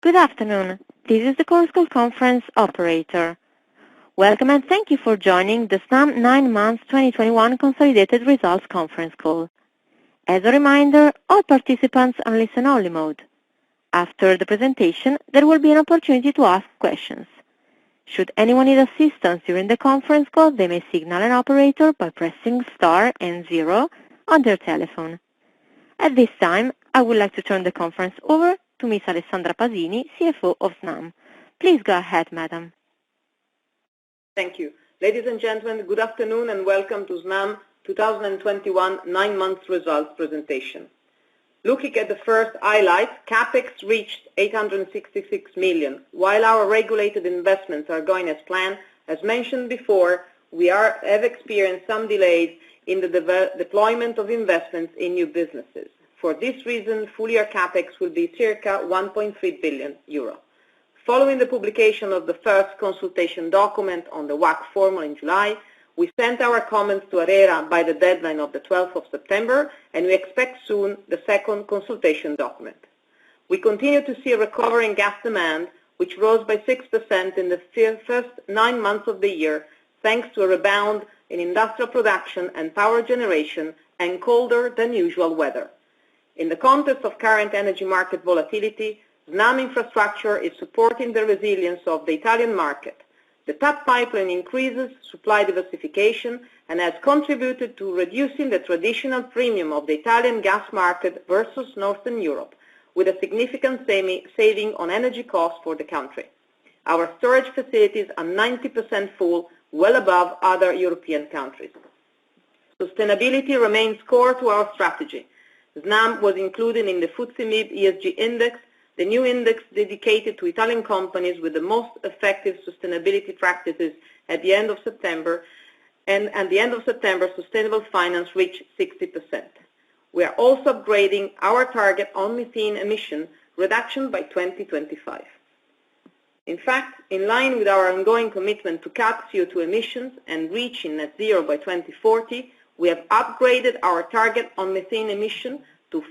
Good afternoon. This is the Chorus Call conference operator. Welcome and thank you for joining the Snam 9 months 2021 Consolidated Results Conference Call. As a reminder, all participants are in listen-only mode. After the presentation, there will be an opportunity to ask questions. Should anyone need assistance during the conference call, they may signal an operator by pressing star and 0 on their telephone. At this time, I would like to turn the conference over to Ms. Alessandra Pasini, CFO of Snam. Please go ahead, madam. Thank you. Ladies and gentlemen, good afternoon and welcome to Snam 2021 9 months results presentation. Looking at the first highlight, CapEx reached 866 million. While our regulated investments are going as planned, as mentioned before, we have experienced some delays in the deployment of investments in new businesses. For this reason, full-year CapEx will be circa 1.3 billion euro. Following the publication of the first consultation document on the WACC formula in July, we sent our comments to ARERA by the deadline of the 12th of September, and we expect soon the second consultation document. We continue to see a recovery in gas demand, which rose by 6% in the first 9 months of the year, thanks to a rebound in industrial production and power generation and colder than usual weather. In the context of current energy market volatility, Snam infrastructure is supporting the resilience of the Italian market. The TAP pipeline increases supply diversification and has contributed to reducing the traditional premium of the Italian gas market versus Northern Europe, with a significant saving on energy costs for the country. Our storage facilities are 90% full, well above other European countries. Sustainability remains core to our strategy. Snam was included in the FTSE MIB ESG Index, the new index dedicated to Italian companies with the most effective sustainability practices at the end of September, and at the end of September, sustainable finance reached 60%. We are also upgrading our target on methane emission reduction by 2025. In fact, in line with our ongoing commitment to cut CO2 emissions and reaching net zero by 2040, we have upgraded our target on methane emission to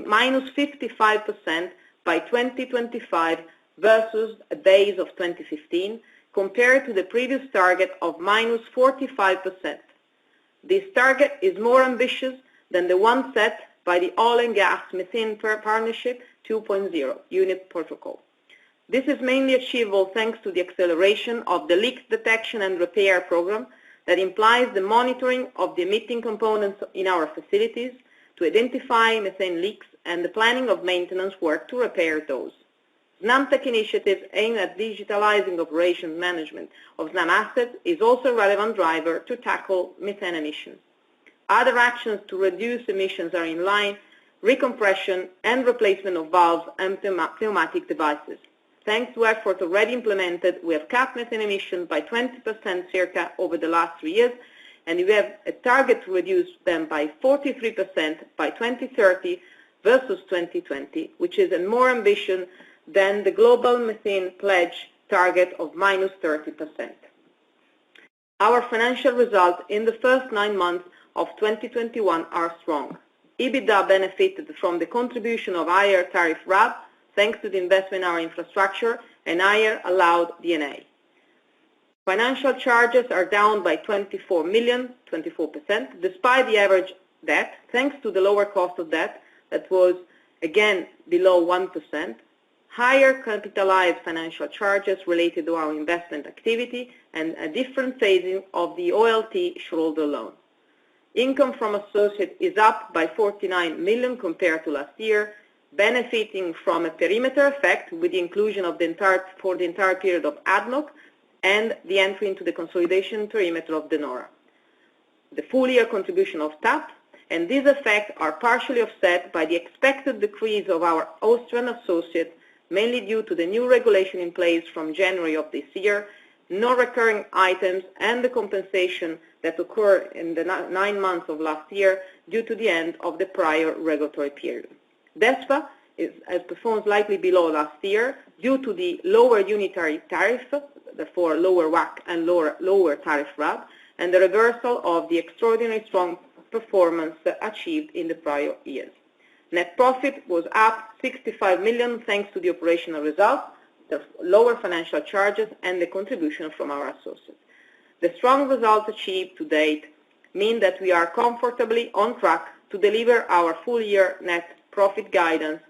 minus 55% by 2025 versus a base of 2015, compared to the previous target of minus 45%. This target is more ambitious than the one set by the Oil and Gas Methane Partnership 2.0 unit protocol. This is mainly achievable thanks to the acceleration of the leak detection and repair program that implies the monitoring of the emitting components in our facilities to identify methane leaks and the planning of maintenance work to repair those. SnamTech initiatives aimed at digitalizing operations management of Snam assets is also a relevant driver to tackle methane emissions. Other actions to reduce emissions are in line, recompression and replacement of valves and pneumatic devices. Thanks to effort already implemented, we have cut methane emissions by 20% circa over the last 3 years, and we have a target to reduce them by 43% by 2030 versus 2020, which is a more ambition than the global methane pledge target of minus 30%. Our financial results in the first 9 months of 2021 are strong. EBITDA benefited from the contribution of higher tariff RAB, thanks to the investment in our infrastructure and higher allowed D&A. Financial charges are down by 24 million, 24%, despite the average debt, thanks to the lower cost of debt that was, again, below 1%, higher capitalized financial charges related to our investment activity, and a different phasing of the OLT shareholder loan. Income from associate is up by 49 million compared to last year, benefiting from a perimeter effect with the inclusion of the entire period of ADNOC and the entry into the consolidation perimeter of De Nora. The full-year contribution of TAP, and these effects are partially offset by the expected decrease of our Austrian associate, mainly due to the new regulation in place from January of this year, no recurring items, and the compensation that occurred in the 9 months of last year due to the end of the prior regulatory period. DESFA has performed slightly below last year due to the lower unitary tariff, therefore lower WACC and lower tariff RAB, and the reversal of the extraordinarily strong performance achieved in the prior years. Net profit was up 65 million thanks to the operational results, the lower financial charges, and the contribution from our associates. The strong results achieved to date mean that we are comfortably on track to deliver our full-year net profit guidance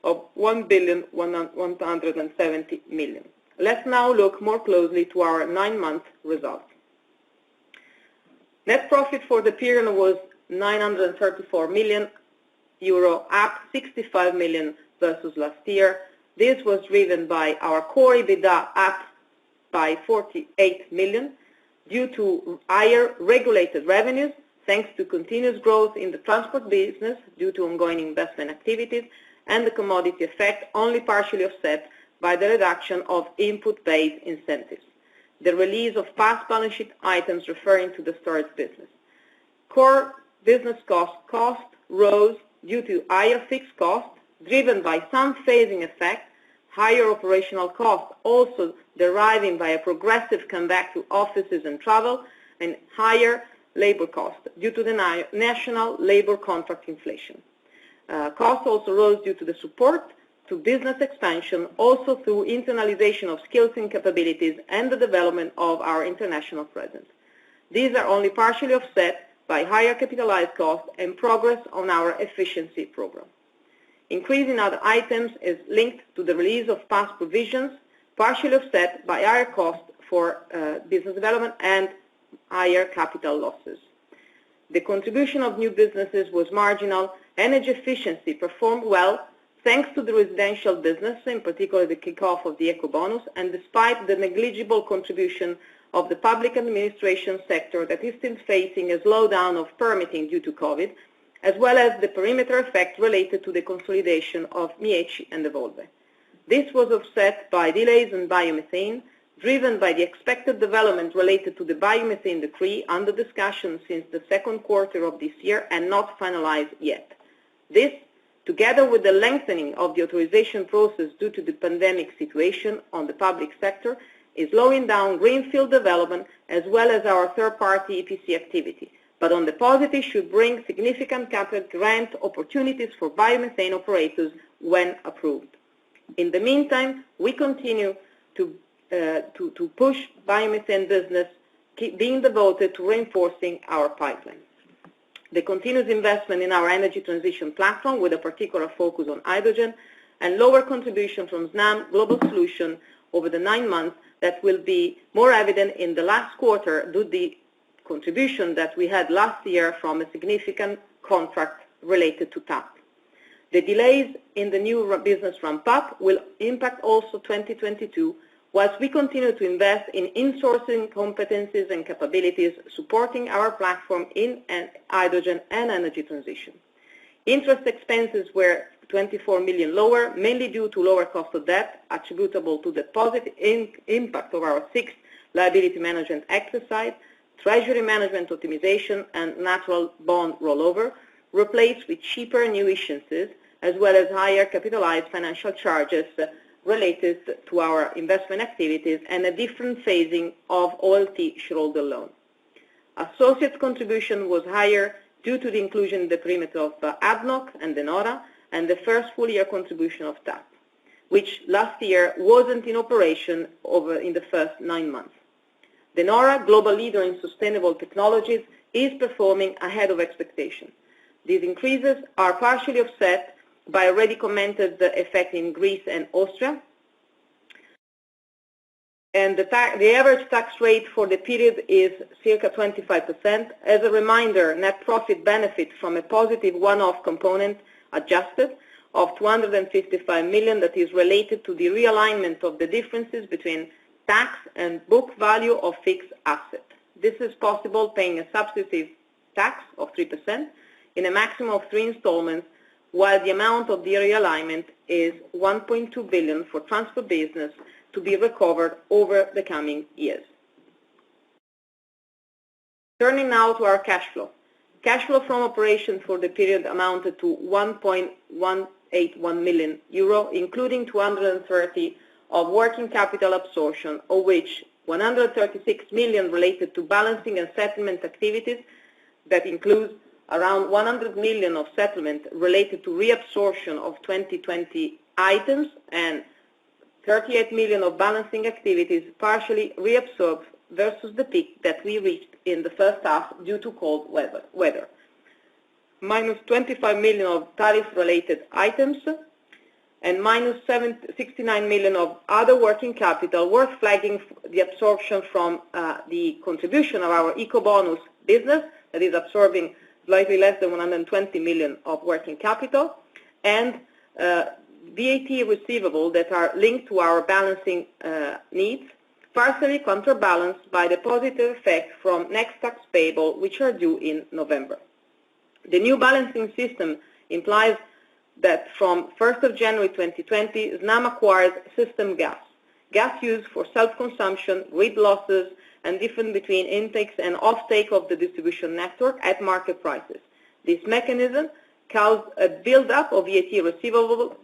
of 1,170 million. Let's now look more closely to our 9-month results. Net profit for the period was 934 million euro, up 65 million versus last year. This was driven by our core EBITDA up by 48 million due to higher regulated revenues, thanks to continuous growth in the transport business due to ongoing investment activities, and the commodity effect only partially offset by the reduction of input-based incentives. The release of past balance sheet items referring to the storage business. Core business cost rose due to higher fixed costs, driven by some phasing effect, higher operational costs also deriving by a progressive comeback to offices and travel, and higher labor costs due to the national labor contract inflation. Costs also rose due to the support to business expansion, also through internalization of skills and capabilities and the development of our international presence. These are only partially offset by higher capitalized costs and progress on our efficiency program. Increase in other items is linked to the release of past provisions, partially offset by higher costs for business development and higher capital losses. The contribution of new businesses was marginal. Energy efficiency performed well thanks to the residential business, in particular the kickoff of the eco-bonus, and despite the negligible contribution of the public administration sector that is still facing a slowdown of permitting due to COVID, as well as the perimeter effect related to the consolidation of Mieci and Evolve. This was offset by delays in biomethane, driven by the expected development related to the biomethane decree under discussion since the second quarter of this year and not finalized yet. This, together with the lengthening of the authorization process due to the pandemic situation on the public sector, is slowing down greenfield development as well as our third-party EPC activity, but on the positive should bring significant capital grant opportunities for biomethane operators when approved. In the meantime, we continue to push biomethane business, being devoted to reinforcing our pipeline. The continuous investment in our energy transition platform with a particular focus on hydrogen and lower contribution from Snam Global Solution over the 9 months that will be more evident in the last quarter due to the contribution that we had last year from a significant contract related to TAP. The delays in the new business ramp-up will impact also 2022, whilst we continue to invest in insourcing competencies and capabilities supporting our platform in hydrogen and energy transition. Interest expenses were 24 million lower, mainly due to lower cost of debt attributable to the positive impact of our 6th liability management exercise, treasury management optimization, and natural bond rollover, replaced with cheaper new issuances, as well as higher capitalized financial charges related to our investment activities and a different phasing of OLT shareholder loan. Associates contribution was higher due to the inclusion in the perimeter of ADNOC and De Nora and the first full year contribution of TAP, which last year wasn't in operation in the first 9 months. De Nora, global leader in sustainable technologies, is performing ahead of expectation. These increases are partially offset by already commented effect in Greece and Austria. And the average tax rate for the period is circa 25%. As a reminder, net profit benefits from a positive one-off component adjusted of 255 million that is related to the realignment of the differences between tax and book value of fixed assets. This is possible paying a substantive tax of 3% in a maximum of 3 installments, while the amount of the realignment is 1.2 billion for transport business to be recovered over the coming years. Turning now to our cash flow. Cash flow from operations for the period amounted to 1.181 million euro, including 230 of working capital absorption, of which 136 million related to balancing and settlement activities that includes around 100 million of settlement related to reabsorption of 2020 items and 38 million of balancing activities partially reabsorbed versus the peak that we reached in the first half due to cold weather. Minus 25 million of tariff-related items and minus 69 million of other working capital, worth flagging the absorption from the contribution of our eco-bonus business that is absorbing slightly less than 120 million of working capital, and VAT receivable that are linked to our balancing needs, partially counterbalanced by the positive effect from next tax payable, which are due in November. The new balancing system implies that from 1st of January 2020, Snam acquires system gas used for self-consumption, grid losses, and difference between intakes and offtake of the distribution network at market prices. This mechanism caused a build-up of VAT receivable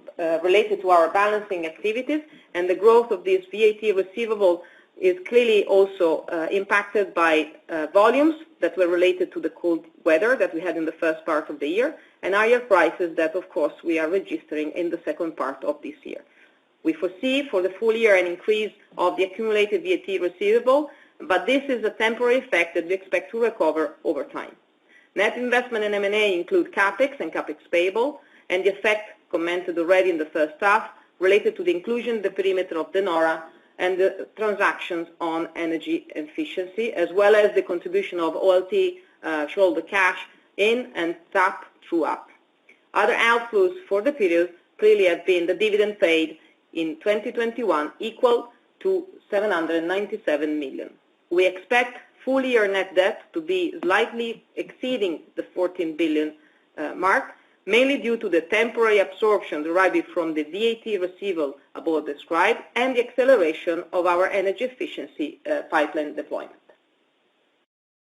related to our balancing activities, and the growth of this VAT receivable is clearly also impacted by volumes that were related to the cold weather that we had in the first part of the year, and higher prices that, of course, we are registering in the second part of this year. We foresee for the full year an increase of the accumulated VAT receivable, but this is a temporary effect that we expect to recover over time. Net investment in M&A include CAPEX and CAPEX payable, and the effect commented already in the first half related to the inclusion in the perimeter of De Nora and the transactions on energy efficiency, as well as the contribution of OLT shareholder cash in and TAP through up. Other outflows for the period clearly have been the dividend paid in 2021 equal to 797 million. We expect full year net debt to be slightly exceeding the 14 billion mark, mainly due to the temporary absorption deriving from the VAT receivable above described and the acceleration of our energy efficiency pipeline deployment.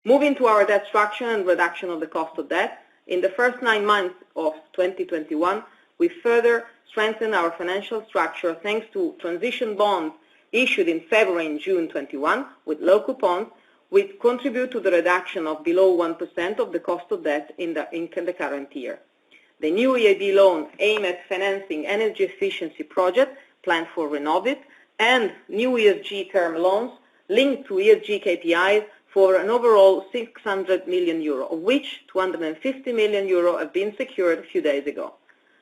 Moving to our debt structure and reduction of the cost of debt, in the first 9 months of 2021, we further strengthened our financial structure thanks to transition bonds issued in February and June 21 with low coupons, which contribute to the reduction of below 1% of the cost of debt in the current year. The new EIB loan aimed at financing energy efficiency projects planned for Renovit and new ESG term loans linked to ESG KPIs for an overall 600 million euro, of which 250 million euro have been secured a few days ago.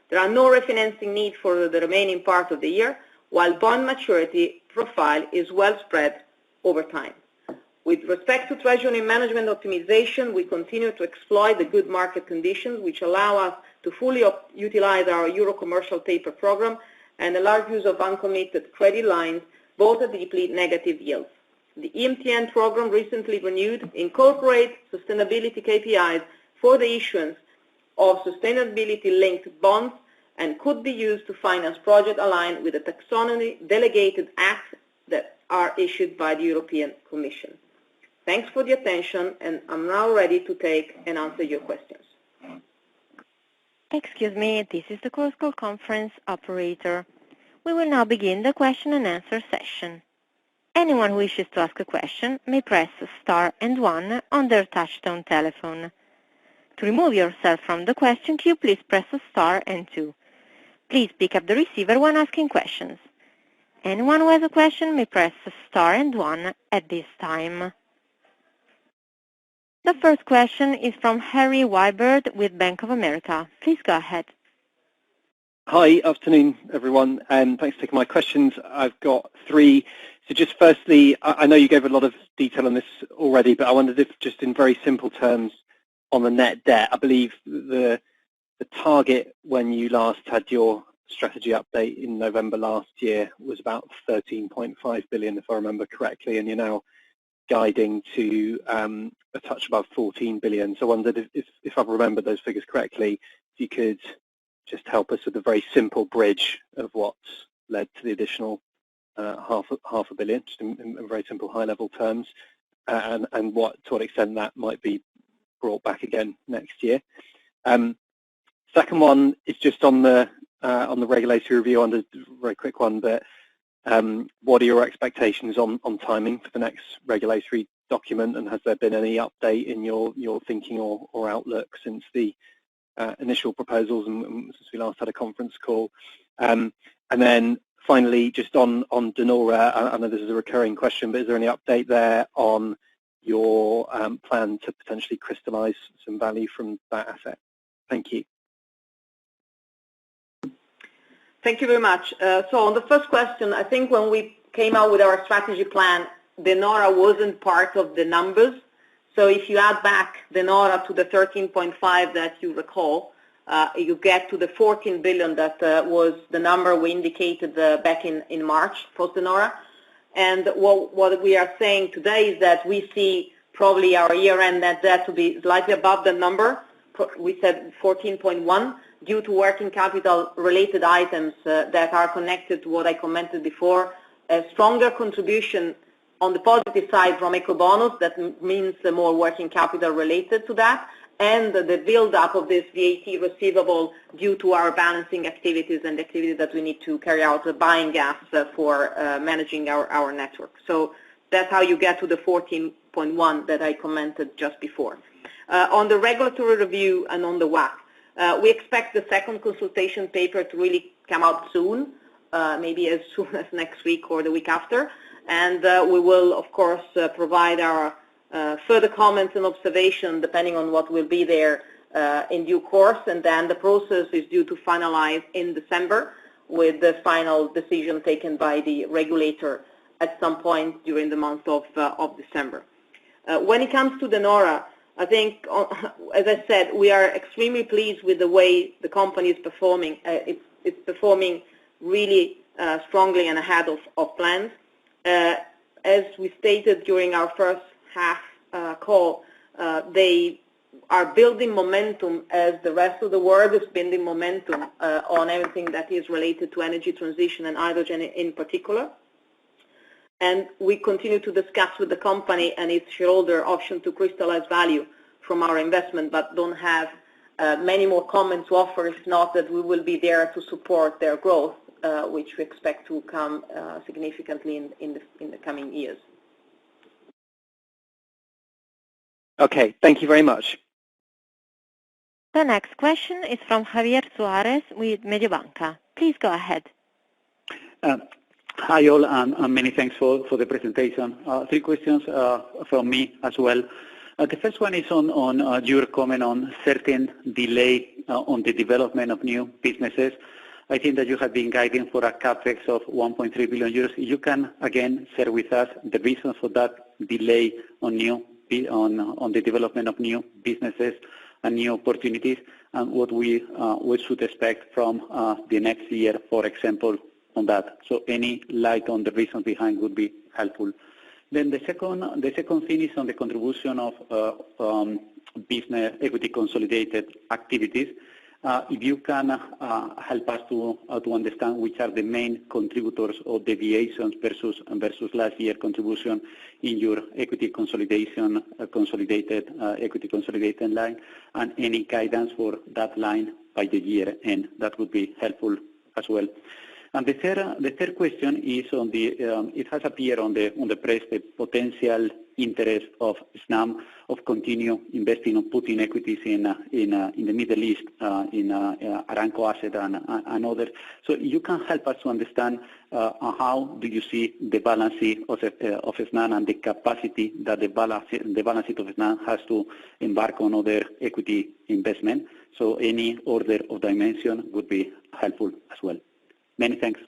There are no refinancing needs for the remaining part of the year, while bond maturity profile is well spread over time. With respect to treasury management optimization, we continue to exploit the good market conditions which allow us to fully utilize our Euro commercial paper program and a large use of uncommitted credit lines, both at deeply negative yields. The EMTN program, recently renewed, incorporates sustainability KPIs for the issuance of sustainability-linked bonds and could be used to finance projects aligned with the taxonomy delegated acts that are issued by the European Commission. Thanks for the attention, and I'm now ready to take and answer your questions. Excuse me, this is the Chorus Call conference operator. We will now begin the question and answer session. Anyone who wishes to ask a question may press star and one on their touchtone telephone. To remove yourself from the question queue, please press star and two. Please pick up the receiver when asking questions. Anyone who has a question may press star and one at this time. The first question is from Harry Wyburd with Bank of America. Please go ahead. Hi, afternoon everyone, and thanks for taking my questions. I've got 3. So just firstly, I know you gave a lot of detail on this already, but I wondered if just in very simple terms on the net debt, I believe the target when you last had your strategy update in November last year was about 13.5 billion, if I remember correctly, and you're now guiding to a touch above 14 billion. So I wondered if I remember those figures correctly, if you could just help us with a very simple bridge of what's led to the additional half a billion, just in very simple high-level terms, and to what extent that might be brought back again next year. Second one is just on the regulatory review, on the very quick one, but What are your expectations on timing for the next regulatory document, and has there been any update in your thinking or outlook since the initial proposals and since we last had a conference call? And then finally, just on De Nora, I know this is a recurring question, but is there any update there on your plan to potentially crystallize some value from that asset? Thank you. Thank you very much. So on the first question, I think when we came out with our strategy plan, De Nora wasn't part of the numbers. So if you add back De Nora to the 13.5 that you recall, you get to the 14 billion that was the number we indicated back in March, post De Nora. And what we are saying today is that we see probably our year-end net debt to be slightly above the number. We said 14.1 due to working capital related items that are connected to what I commented before. A stronger contribution on the positive side from Ecobonus, that means more working capital related to that, and the build-up of this VAT receivable due to our balancing activities and activities that we need to carry out, buying gas for managing our network. So that's how you get to the 14.1 that I commented just before. On the regulatory review and on the WACC, we expect the second consultation paper to really come out soon, maybe as soon as next week or the week after. And we will, of course, provide our further comments and observation depending on what will be there in due course. And then the process is due to finalize in December with the final decision taken by the regulator at some point during the month of December. When it comes to De Nora, I think, as I said, we are extremely pleased with the way the company is performing. It's performing really strongly and ahead of plans. As we stated during our first half call, they are building momentum as the rest of the world is building momentum on everything that is related to energy transition and hydrogen in particular. And we continue to discuss with the company and its shareholder option to crystallize value from our investment, but don't have many more comments to offer, if not that we will be there to support their growth, which we expect to come significantly in the coming years. Okay, thank you very much. The next question is from Javier Suarez with Mediobanca. Please go ahead. Hi all, and many thanks for the presentation. Three questions from me as well. The first one is on your comment on certain delay on the development of new businesses. I think that you have been guiding for a capex of 1.3 billion euros. You can again share with us the reasons for that delay on the development of new businesses and new opportunities, and what we should expect from the next year, for example, on that. So any light on the reasons behind would be helpful. Then the second thing is on the contribution of business equity consolidated activities. If you can help us to understand which are the main contributors or deviations versus last year contribution in your equity consolidation equity consolidated line, and any guidance for that line by the year end, that would be helpful as well. And the third question is on the it has appeared on the press the potential interest of Snam of continue investing or putting equities in the Middle East in Aramco asset and others. So you can help us to understand how do you see the balance sheet of Snam and the capacity that the balance sheet of Snam has to embark on other equity investment. So any order of dimension would be helpful as well. Many thanks.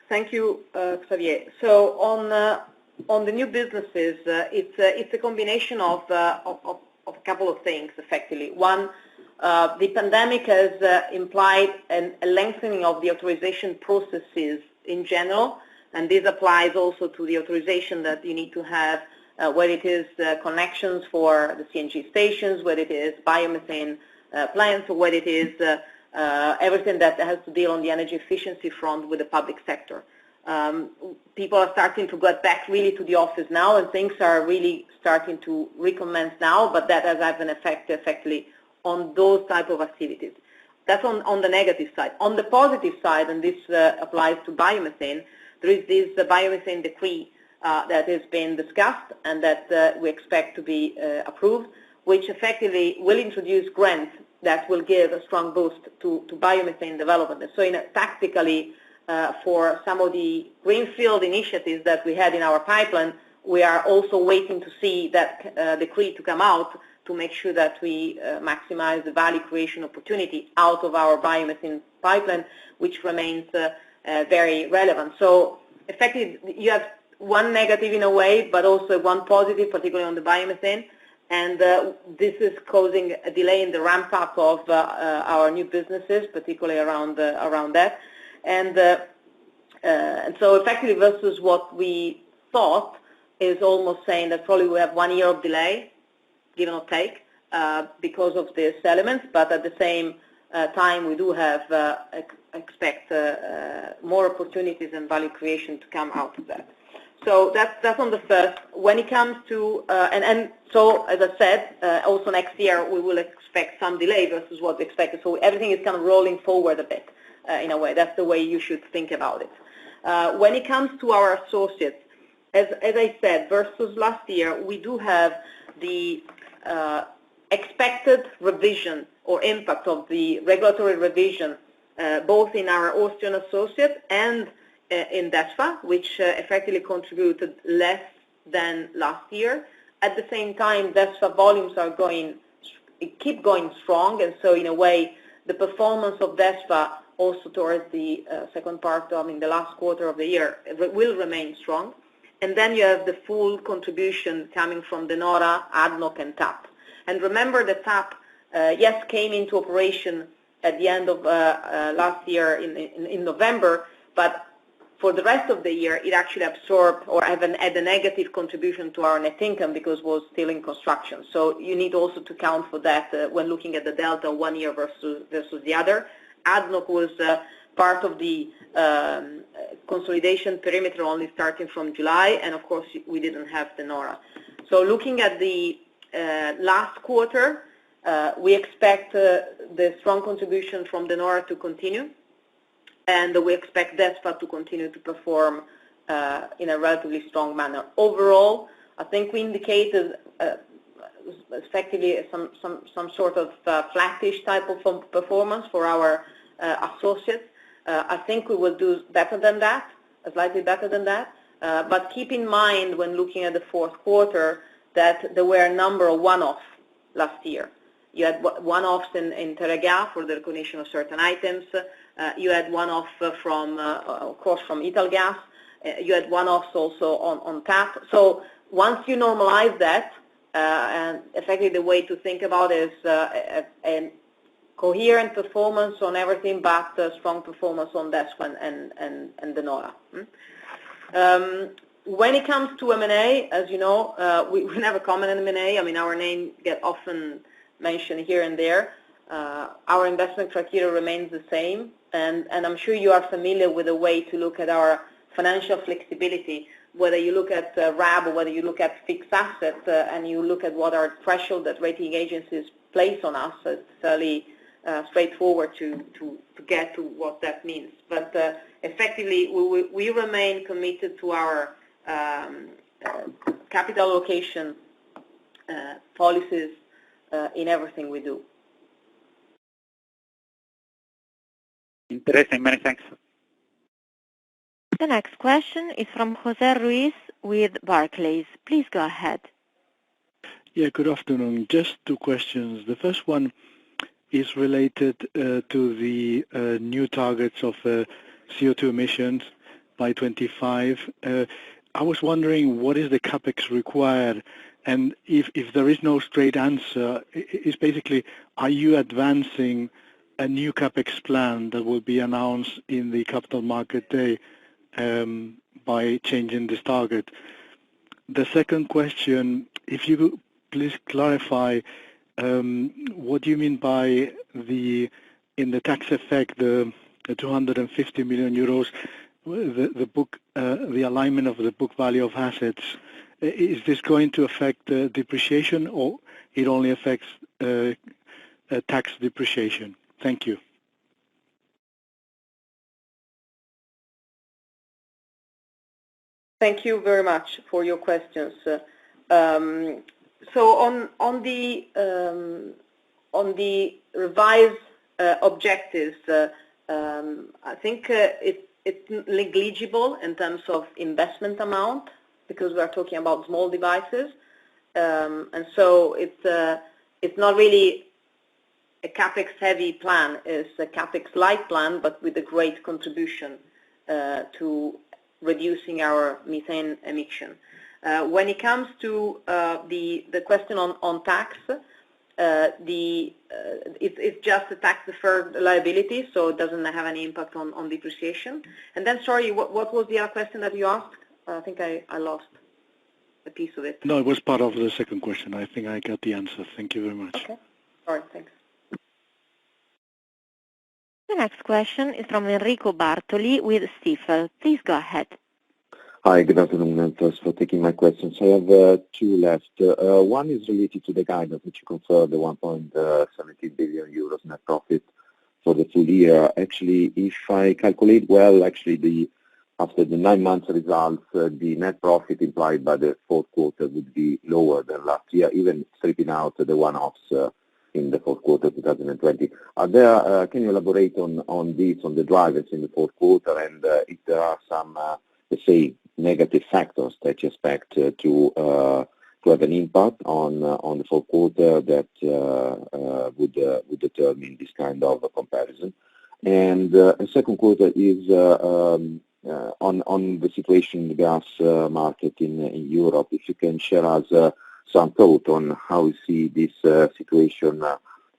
Thank you, Xavier. So on the new businesses, it's a combination of a couple of things, effectively. One, the pandemic has implied a lengthening of the authorization processes in general, and this applies also to the authorization that you need to have, whether it is connections for the CNG stations, whether it is biomethane plants, or whether it is everything that has to deal on the energy efficiency front with the public sector. People are starting to get back really to the office now, and things are really starting to recommence now, but that has had an effect effectively on those type of activities. That's on the negative side. On the positive side, and this applies to biomethane, there is this biomethane decree that has been discussed and that we expect to be approved, which effectively will introduce grants that will give a strong boost to biomethane development. So tactically, for some of the greenfield initiatives that we had in our pipeline, we are also waiting to see that decree to come out to make sure that we maximize the value creation opportunity out of our biomethane pipeline, which remains very relevant. So effectively, you have one negative in a way, but also one positive, particularly on the biomethane. And this is causing a delay in the ramp-up of our new businesses, particularly around that. And so effectively versus what we thought is almost saying that probably we have 1 year of delay, give or take, because of these elements, but at the same time we do have expect more opportunities and value creation to come out of that. So that's on the first. When it comes to, and so as I said, also next year we will expect some delay versus what we expected. So everything is kind of rolling forward a bit in a way. That's the way you should think about it. When it comes to our associates, as I said, versus last year, we do have the expected revision or impact of the regulatory revision both in our Austrian associate and in DESFA, which effectively contributed less than last year. At the same time, DESFA volumes are keep going strong, and so in a way, the performance of DESFA also towards the second part, the last quarter of the year, will remain strong. And then you have the full contribution coming from De Nora, ADNOC, and TAP. And remember that TAP, yes, came into operation at the end of last year in November, but for the rest of the year, it actually absorbed or had a negative contribution to our net income because it was still in construction. So you need also to count for that when looking at the delta 1 year versus the other. ADNOC was part of the consolidation perimeter only starting from July, and of course we didn't have De Nora. So looking at the last quarter, we expect the strong contribution from De Nora to continue, and we expect DESFA to continue to perform in a relatively strong manner. Overall, I think we indicated effectively some sort of flattish type of performance for our associates. I think we will do better than that, slightly better than that. But keep in mind when looking at the fourth quarter that there were a number of one-offs last year. You had one-offs in Teréga for the recognition of certain items. You had one-off from, of course, from Italgas. You had one-offs also on TAP. So once you normalize that, and effectively the way to think about it is a coherent performance on everything, but strong performance on DESFA and De Nora. When it comes to M&A, as you know, we never comment on M&A. I mean, our name gets often mentioned here and there. Our investment criteria remains the same, and I'm sure you are familiar with the way to look at our financial flexibility, whether you look at RAB or whether you look at fixed assets, and you look at what our threshold that rating agencies place on us. It's fairly straightforward to get to what that means. But effectively, we remain committed to our capital allocation policies in everything we do. Interesting. Many thanks. The next question is from Jose Ruiz with Barclays. Please go ahead. Yeah, good afternoon. Just two questions. The first one is related to the new targets of CO2 emissions by 25. I was wondering what is the CapEx required, and if there is no straight answer, is basically, are you advancing a new CapEx plan that will be announced in the Capital Market Day by changing this target? The second question, if you could please clarify what do you mean by in the tax effect, the 250 million euros, the alignment of the book value of assets? Is this going to affect depreciation, or it only affects tax depreciation? Thank you. Thank you very much for your questions. So on the revised objectives, I think it's negligible in terms of investment amount because we are talking about small devices, and so it's not really a capex-heavy plan. It's a capex-light plan, but with a great contribution to reducing our methane emission. When it comes to the question on tax, it's just a tax-deferred liability, so it doesn't have any impact on depreciation. And then, sorry, what was the other question that you asked? I think I lost a piece of it. No, it was part of the second question. I think I got the answer. Thank you very much. Okay. All right, thanks. The next question is from Enrico Bartoli with Stifel. Please go ahead. Hi, good afternoon, and thanks for taking my questions. I have two left. One is related to the guidance, which you confirmed the 1.17 billion euros net profit for the full year. Actually, if I calculate well, actually, after the 9 months results, the net profit implied by the fourth quarter would be lower than last year, even stripping out the one-offs in the fourth quarter 2020. Can you elaborate on this, on the drivers in the fourth quarter, and if there are some, let's say, negative factors that you expect to have an impact on the fourth quarter that would determine this kind of a comparison? And the second quarter is on the situation in the gas market in Europe. If you can share us some thought on how you see this situation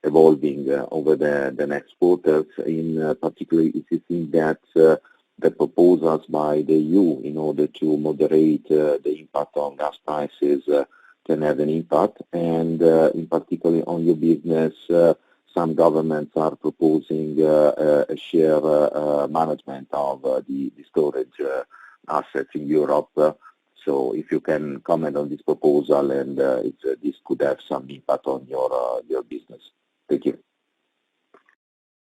evolving over the next quarters, in particular if you think that the proposals by the EU in order to moderate the impact on gas prices can have an impact, and in particular on your business, some governments are proposing a share management of the storage assets in Europe. So if you can comment on this proposal and if this could have some impact on your business. Thank you.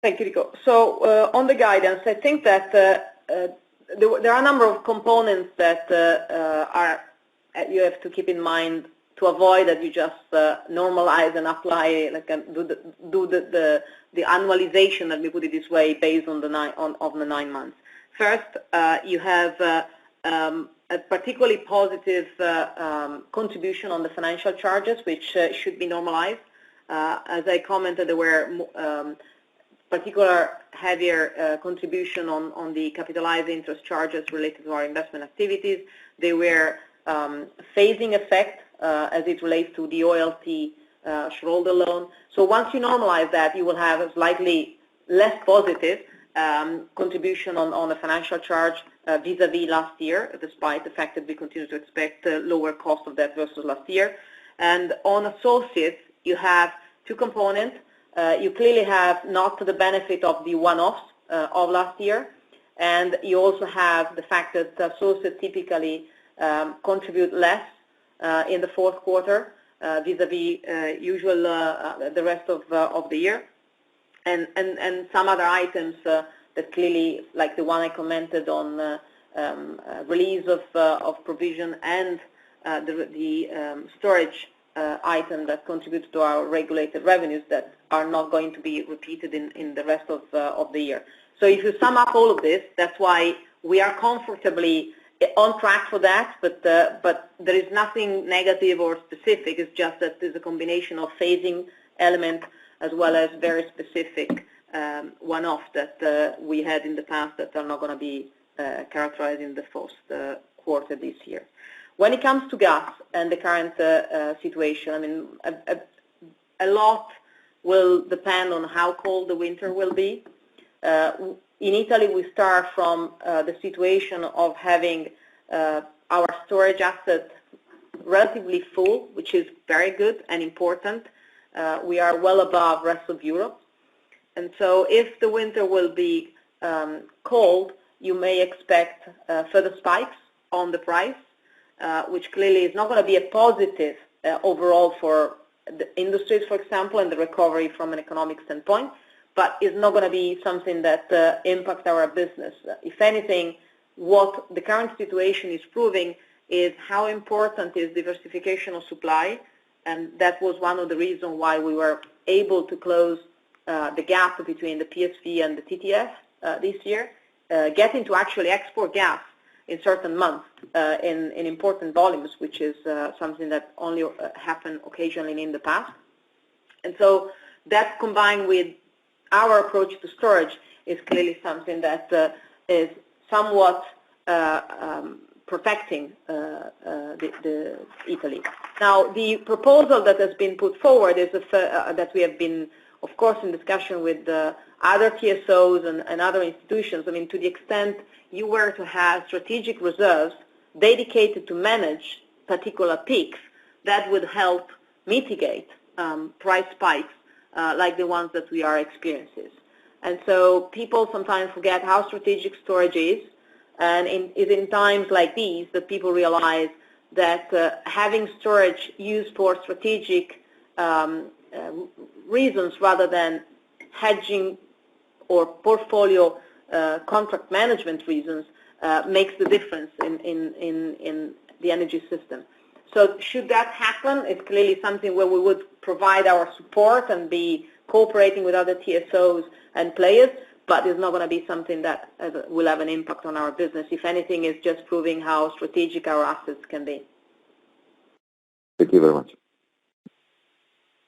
Thank you, Rico. So on the guidance, I think that there are a number of components that you have to keep in mind to avoid that you just normalize and apply, like do the annualization, let me put it this way, based on the 9 months. First, you have a particularly positive contribution on the financial charges, which should be normalized. As I commented, there were particular heavier contribution on the capitalized interest charges related to our investment activities. They were phasing effect as it relates to the OLT shareholder loan. So once you normalize that, you will have a slightly less positive contribution on the financial charge vis-a-vis last year, despite the fact that we continue to expect lower cost of debt versus last year. And on associates, you have two components. You clearly have not the benefit of the one-offs of last year, and you also have the fact that associates typically contribute less in the fourth quarter vis-a-vis usual the rest of the year, and some other items that clearly, like the one I commented on, release of provision and the storage item that contributes to our regulated revenues that are not going to be repeated in the rest of the year. So if you sum up all of this, that's why we are comfortably on track for that, but there is nothing negative or specific. It's just that there's a combination of phasing element as well as very specific one-off that we had in the past that are not going to be characterized in the first quarter this year. When it comes to gas and the current situation, I mean, a lot will depend on how cold the winter will be. In Italy, we start from the situation of having our storage assets relatively full, which is very good and important. We are well above the rest of Europe. And so if the winter will be cold, you may expect further spikes on the price, which clearly is not going to be a positive overall for the industries, for example, and the recovery from an economic standpoint, but it's not going to be something that impacts our business. If anything, what the current situation is proving is how important is diversification of supply, and that was one of the reasons why we were able to close the gap between the PSV and the TTF this year, getting to actually export gas in certain months in important volumes, which is something that only happened occasionally in the past. And so that combined with our approach to storage is clearly something that is somewhat protecting the Italy. Now, the proposal that has been put forward is that we have been, of course, in discussion with other TSOs and other institutions. I mean, to the extent you were to have strategic reserves dedicated to manage particular peaks, that would help mitigate price spikes like the ones that we are experiencing. And so people sometimes forget how strategic storage is, and it's in times like these that people realize that having storage used for strategic reasons rather than hedging or portfolio contract management reasons makes the difference in the energy system. So should that happen, it's clearly something where we would provide our support and be cooperating with other TSOs and players, but it's not going to be something that will have an impact on our business. If anything, it's just proving how strategic our assets can be. Thank you very much.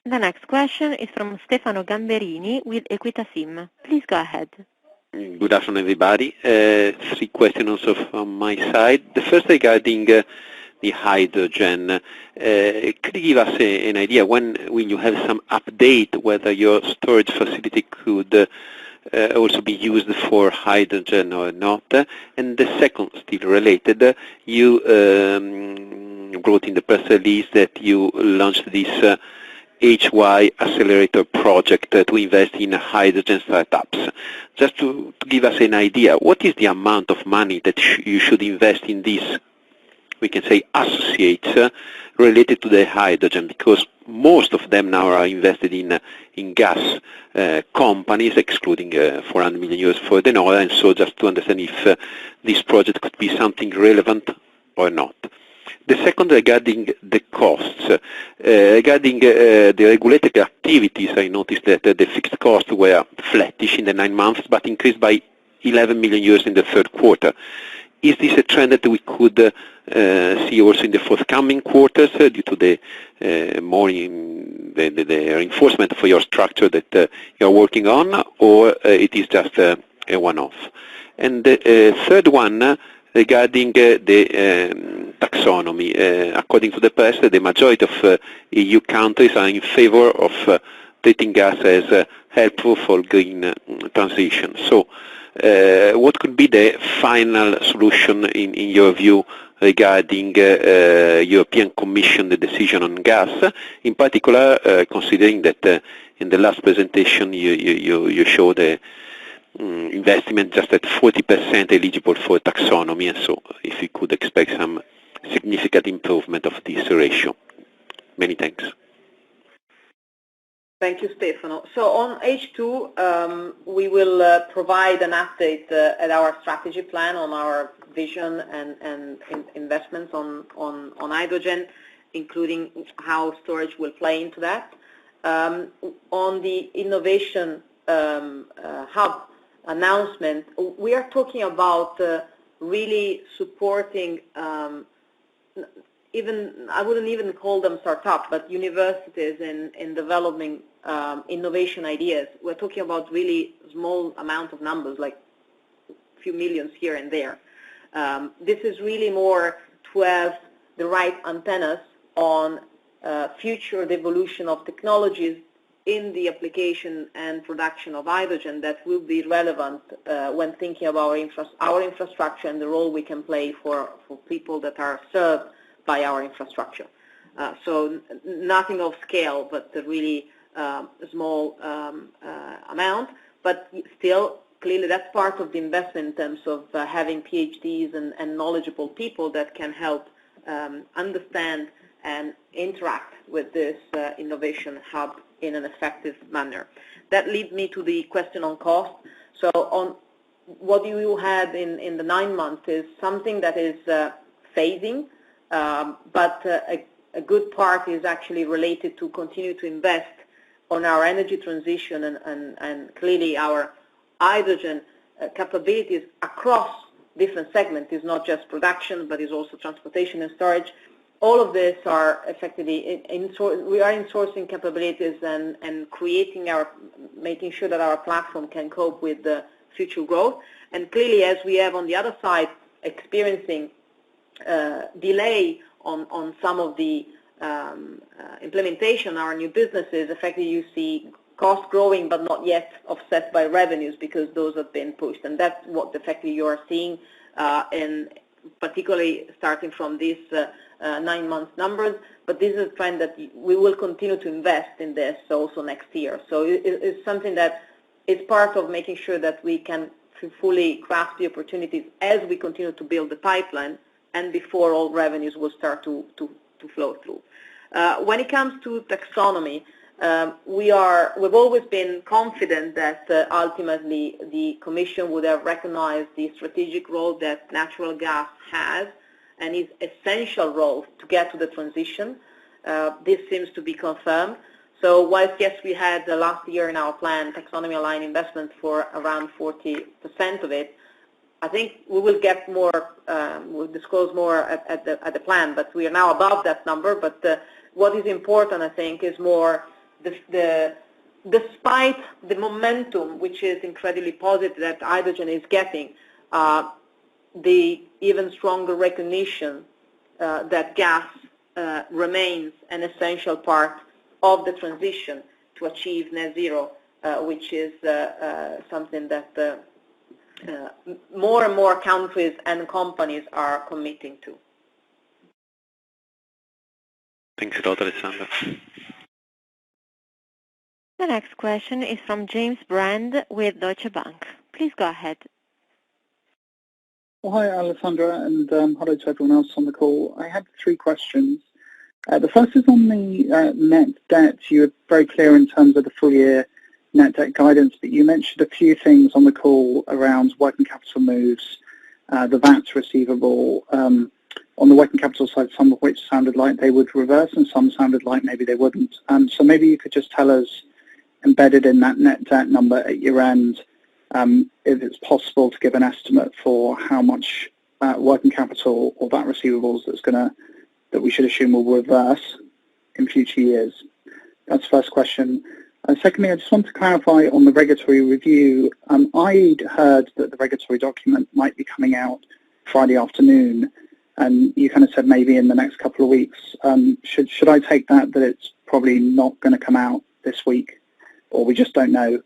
The next question is from Stefano Gamberini with Equita SIM. Please go ahead. Good afternoon, everybody. 3 questions also from my side. The first regarding the hydrogen. Could you give us an idea when you have some update whether your storage facility could also be used for hydrogen or not? And the second, still related, you wrote in the press release that you launched this HY Accelerator project to invest in hydrogen startups. Just to give us an idea, what is the amount of money that you should invest in this, we can say, associates related to the hydrogen? Because most of them now are invested in gas companies, excluding 400 million euros for De Nora, and so just to understand if this project could be something relevant or not. The second, regarding the costs. Regarding the regulated activities, I noticed that the fixed costs were flattish in the 9 months, but increased by 11 million euros in the third quarter. Is this a trend that we could see also in the forthcoming quarters due to the the reinforcement for your structure that you are working on, or it is just a one-off? And the third one, regarding the taxonomy. According to the press, the majority of EU countries are in favor of treating gas as helpful for green transition. So what could be the final solution in your view regarding European Commission, the decision on gas, in particular considering that in the last presentation you showed a investment just at 40% eligible for taxonomy, and so if we could expect some significant improvement of this ratio. Many thanks. Thank you, Stefano. So on H2, we will provide an update at our strategy plan on our vision and investments on hydrogen, including how storage will play into that. On the innovation hub announcement, we are talking about really supporting I wouldn't even call them startups, but universities in developing innovation ideas. We're talking about really small amount of numbers, like a few millions here and there. This is really more to have the right antennas on future evolution of technologies in the application and production of hydrogen that will be relevant when thinking about our infrastructure and the role we can play for people that are served by our infrastructure. So nothing of scale, but a really small amount, but still clearly that's part of the investment in terms of having PhDs and knowledgeable people that can help understand and interact with this innovation hub in an effective manner. That leads me to the question on cost. So what you had in the 9 months is something that is phasing, but a good part is actually related to continue to invest on our energy transition and clearly our hydrogen capabilities across different segments. Is not just production, but is also transportation and storage. All of this are effectively, we are insourcing capabilities and making sure that our platform can cope with the future growth. And clearly, as we have on the other side experiencing delay on some of the implementation, our new businesses, effectively you see costs growing but not yet offset by revenues because those have been pushed. And that's what effectively you are seeing, and particularly starting from these 9 months numbers. But this is a trend that we will continue to invest in this also next year. So it's something that is part of making sure that we can fully grasp the opportunities as we continue to build the pipeline and before all revenues will start to flow through. When it comes to taxonomy, we've always been confident that ultimately the Commission would have recognized the strategic role that natural gas has and its essential role to get to the transition. This seems to be confirmed. So whilst, yes, we had last year in our plan taxonomy-aligned investment for around 40% of it, I think we will get more, we'll disclose more at the plan, but we are now above that number. But what is important, I think, is more despite the momentum, which is incredibly positive that hydrogen is getting, the even stronger recognition that gas remains an essential part of the transition to achieve net zero, which is something that more and more countries and companies are committing to. Thanks a lot, Alessandra. The next question is from James Brand with Deutsche Bank. Please go ahead. Well, hi, Alessandra, and hello to everyone else on the call. I have 3 questions. The first is on the net debt. You were very clear in terms of the full-year net debt guidance, but you mentioned a few things on the call around working capital moves, the VAT receivable. On the working capital side, some of which sounded like they would reverse and some sounded like maybe they wouldn't. So maybe you could just tell us, embedded in that net debt number at your end, if it's possible to give an estimate for how much working capital or VAT receivables that we should assume will reverse in future years. That's the first question. Secondly, I just want to clarify on the regulatory review. I'd heard that the regulatory document might be coming out Friday afternoon, and you kind of said maybe in the next couple of weeks. Should I take that it's probably not going to come out this week, or we just don't know?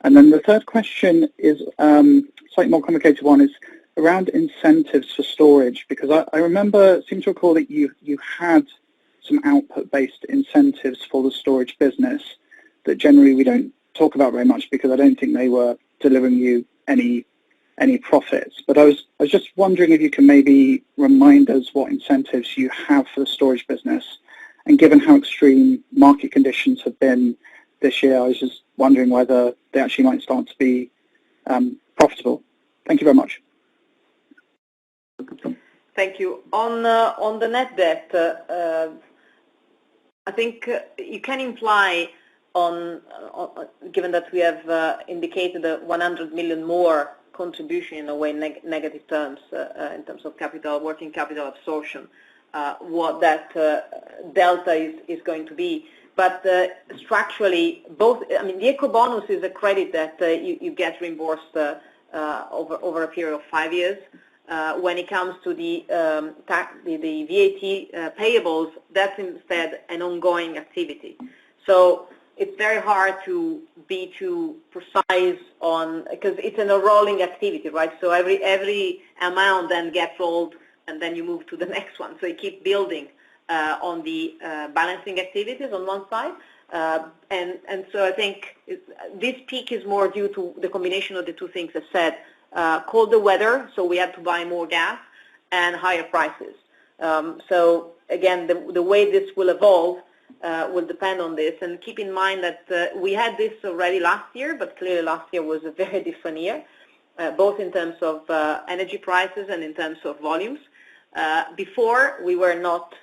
And then the third question is a slightly more complicated one, is around incentives for storage, because I seem to recall that you had some output-based incentives for the storage business that generally we don't talk about very much because I don't think they were delivering you any profits. But I was just wondering if you can maybe remind us what incentives you have for the storage business, and given how extreme market conditions have been this year, I was just wondering whether they actually might start to be profitable. Thank you very much. Thank you. On the net debt, I think you can imply given that we have indicated a 100 million more contribution in a way negative terms in terms of working capital absorption, what that delta is going to be. But structurally, the eco bonus is a credit that you get reimbursed over a period of 5 years. When it comes to the VAT payables, that's instead an ongoing activity. So it's very hard to be too precise on, because it's a rolling activity, right? So every amount then gets rolled, and then you move to the next one. So you keep building on the balancing activities on one side. And so I think this peak is more due to the combination of the two things I said. Colder weather, so we had to buy more gas, and higher prices. So again, the way this will evolve will depend on this. And keep in mind that we had this already last year, but clearly last year was a very different year. both in terms of energy prices and in terms of volumes. Before, we were not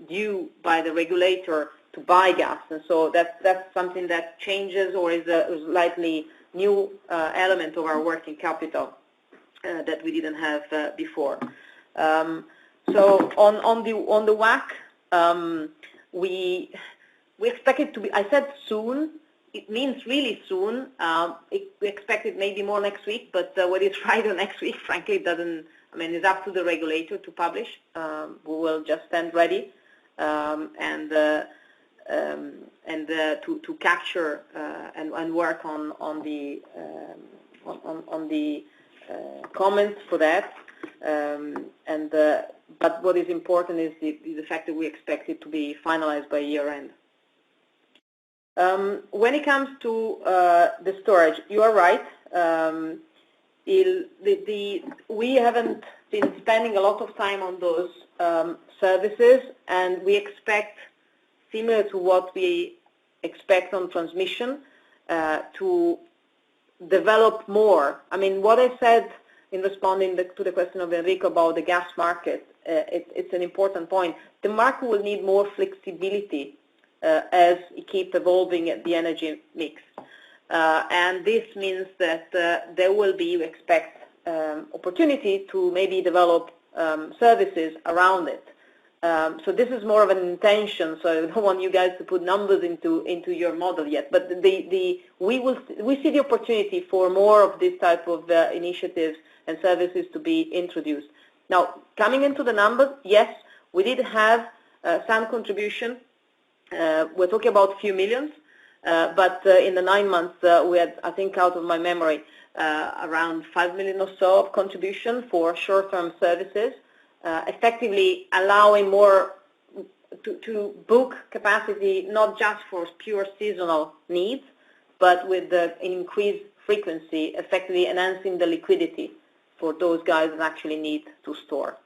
due by the regulator to buy gas, and so that's something that changes or is a slightly new element of our working capital that we didn't have before. So on the WACC, we expect it to be, I said soon, it means really soon. We expect it maybe more next week, but whether it's Friday or next week, frankly, it doesn't, I mean, it's up to the regulator to publish. We will just stand ready to capture and work on the comments for that. But what is important is the fact that we expect it to be finalized by year end. When it comes to the storage, you are right. We haven't been spending a lot of time on those services, and we expect, similar to what we expect on transmission, to develop more. I mean, what I said in responding to the question of Enrico about the gas market, it's an important point. The market will need more flexibility as it keeps evolving the energy mix. And this means that there will be, we expect, opportunity to maybe develop services around it. So this is more of an intention, so I don't want you guys to put numbers into your model yet. But we see the opportunity for more of this type of initiatives and services to be introduced. Now, coming into the numbers, yes, we did have some contribution. We're talking about a few millions, but in the 9 months we had, I think out of my memory, around 5 million or so of contribution for short-term services, effectively allowing more to book capacity, not just for pure seasonal needs, but with an increased frequency, effectively enhancing the liquidity for those guys that actually need to store.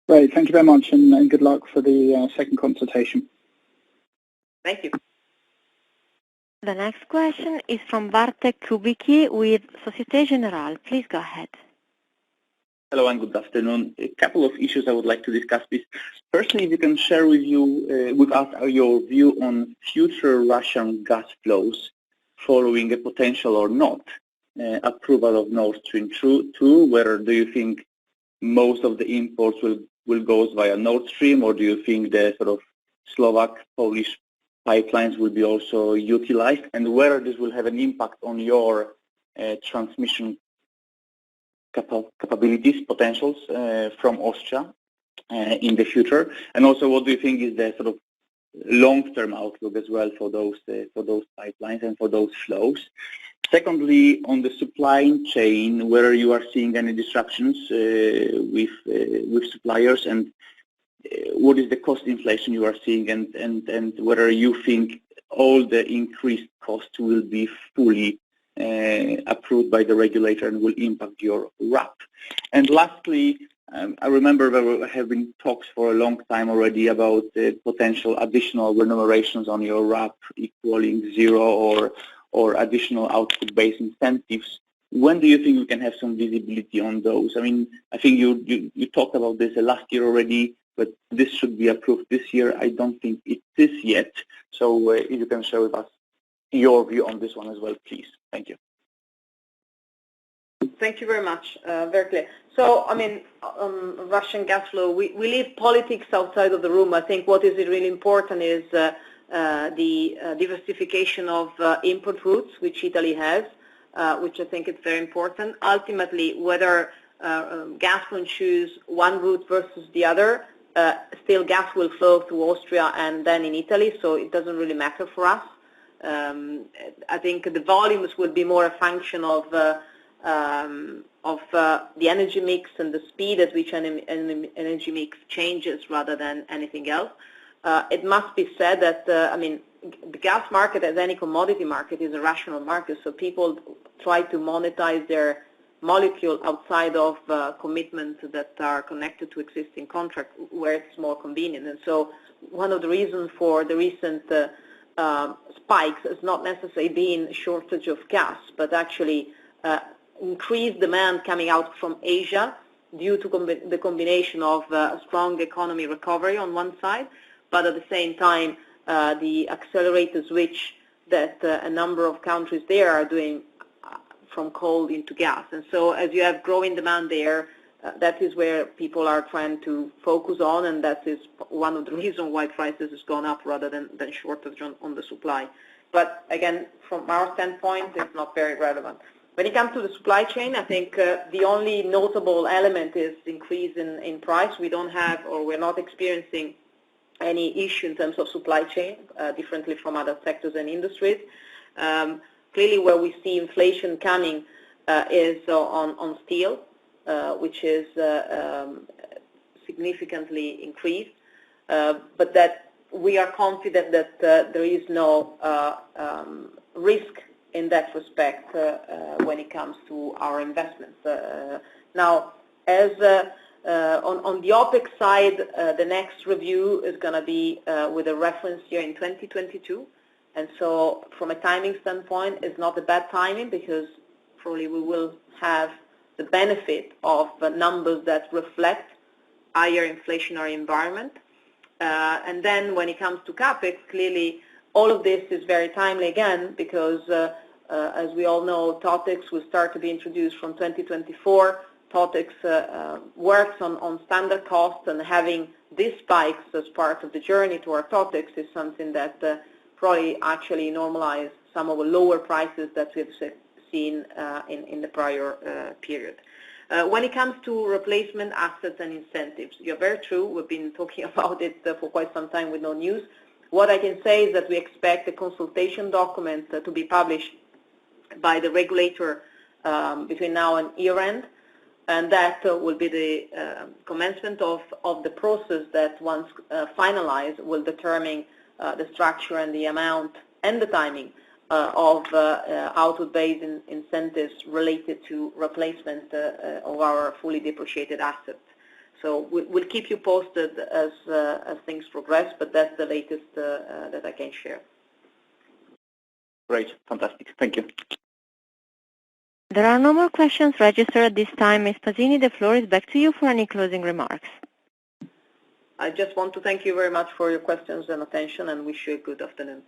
Great, thank you very much, and good luck for the second consultation. Thank you. The next question is from Bartek Kubicki with Societe Generale. Please go ahead. Hello and good afternoon. A couple of issues I would like to discuss, please. Firstly, if you can share with us your view on future Russian gas flows following a potential or not approval of Nord Stream 2. Whether do you think most of the imports will go via Nord Stream, or do you think the sort of Slovak-Polish pipelines will be also utilized, and whether this will have an impact on your transmission capabilities, potentials from Austria in the future, and also what do you think is the sort of long-term outlook as well for those pipelines and for those flows? Secondly, on the supply chain, whether you are seeing any disruptions with suppliers, and what is the cost inflation you are seeing, and whether you think all the increased costs will be fully approved by the regulator and will impact your RAP. And lastly, I remember there have been talks for a long time already about the potential additional remunerations on your RAP equaling zero or additional output-based incentives. When do you think we can have some visibility on those? I mean, I think you talked about this last year already, but this should be approved this year. I don't think it is yet. So if you can share with us your view on this one as well, please. Thank you. Thank you very much. Very clear. So, I mean, Russian gas flow, we leave politics outside of the room. I think what is really important is the diversification of import routes, which Italy has, which I think is very important. Ultimately, whether Gazprom choose one route versus the other, still gas will flow through Austria and then in Italy, so it doesn't really matter for us. I think the volumes would be more a function of the energy mix and the speed at which an energy mix changes rather than anything else. It must be said that, I mean, the gas market, as any commodity market, is a rational market, so people try to monetize their molecule outside of commitments that are connected to existing contracts where it's more convenient. And so one of the reasons for the recent spikes has not necessarily been shortage of gas, but actually increased demand coming out from Asia due to the combination of a strong economy recovery on one side, but at the same time the accelerated switch that a number of countries there are doing from coal into gas. And so as you have growing demand there, that is where people are trying to focus on, and that is one of the reasons why prices has gone up rather than shortage on the supply. But again, from our standpoint, it's not very relevant. When it comes to the supply chain, I think the only notable element is increase in price. We don't have, or we're not experiencing any issue in terms of supply chain, differently from other sectors and industries. Clearly where we see inflation coming is on steel, which is significantly increased, but that we are confident that there is no risk in that respect when it comes to our investments. Now, as on the OPEX side, the next review is going to be with a reference year in 2022, and so from a timing standpoint, it's not a bad timing because probably we will have the benefit of numbers that reflect higher inflationary environment. And then when it comes to CAPEX, clearly all of this is very timely again because as we all know, TOTEX will start to be introduced from 2024. TOTEX works on standard costs, and having these spikes as part of the journey to our TOTEX is something that probably actually normalize some of the lower prices that we've seen in the prior period. When it comes to replacement assets and incentives, you're very true. We've been talking about it for quite some time with no news. What I can say is that we expect a consultation document to be published by the regulator between now and year-end, and that will be the commencement of the process that once finalized will determine the structure and the amount and the timing of output-based incentives related to replacement of our fully depreciated assets. So we'll keep you posted as things progress, but that's the latest that I can share. Great, fantastic, thank you. There are no more questions registered at this time. Ms. Pasini, the floor is back to you for any closing remarks. I just want to thank you very much for your questions and attention and wish you a good afternoon.